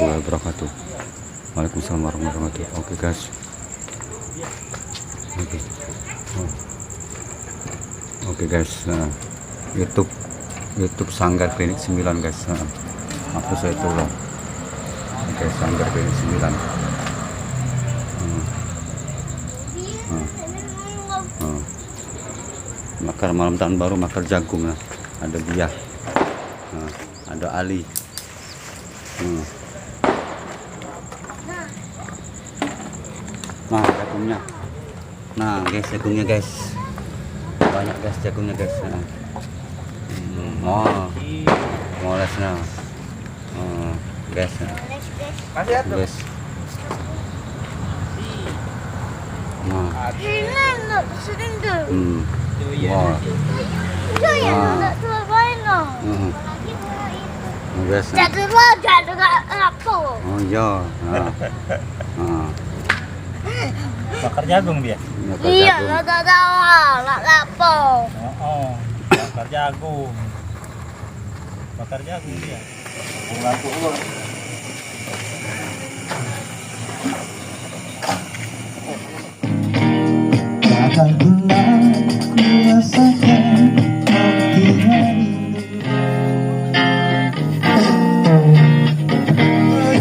warahmatullahi wabarakatuh. Waalaikumsalam warahmatullahi wabarakatuh. Oke guys. Oke. Oke guys. YouTube Sanggar Klinik 9 guys. Aku saya tolong. Oke, Sanggar Klinik 9. Makar malam tahun baru, makar jagung lah. Ada Biah. Ada Ali. Nah, jagungnya. Nah, guys, jagungnya guys. Banyak guys jagungnya guys. Moles nah. Guys. Masih ada. Guys. Nah. Wow. Guys. Oh iya. Bakar jagung dia. Iya, nggak tahu, nggak lapor. Bakar jagung. Bakar jagung dia. Laku ulur. Takkan pernah kurasakan hati hari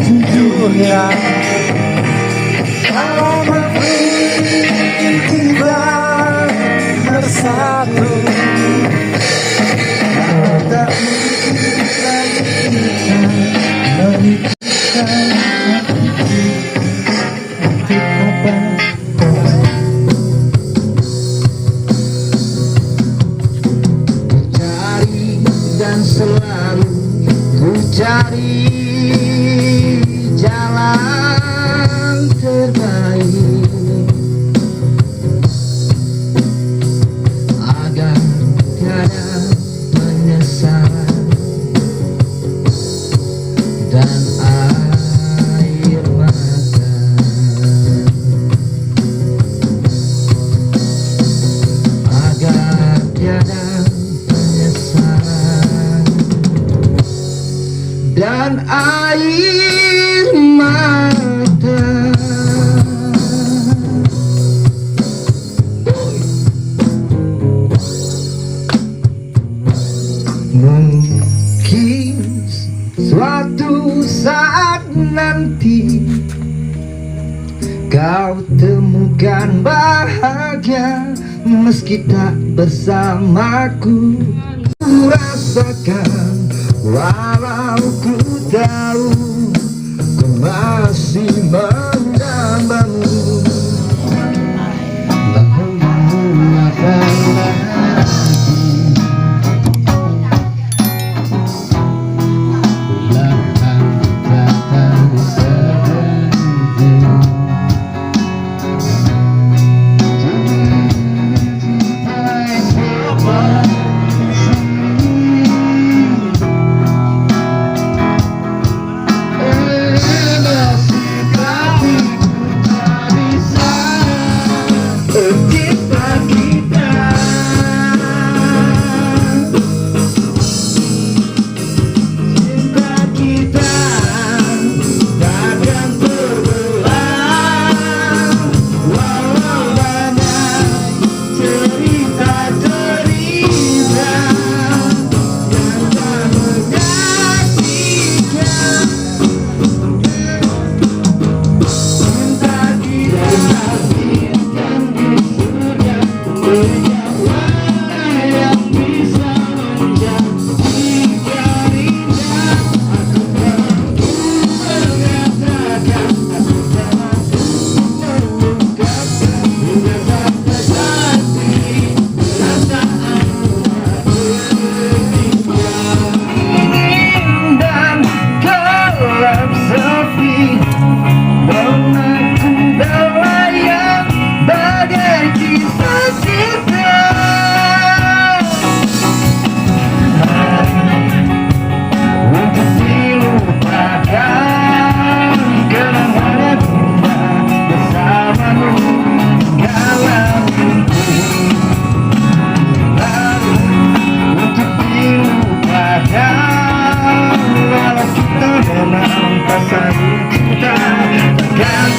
jujurnya kalau tiba bersatu tak mungkin lagi kita menikahkan hati untuk apa. Dan selalu ku cari jalan terbaik agar tiada penyesalan dan air mata agar tiada dan air mata. Mungkin suatu saat nanti kau temukan bahagia meski tak bersamaku. Ku rasakan walau ku tahu ku masih mendambamu. Lalu akan lagi perlahan datang sebentar. Kau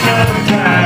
serta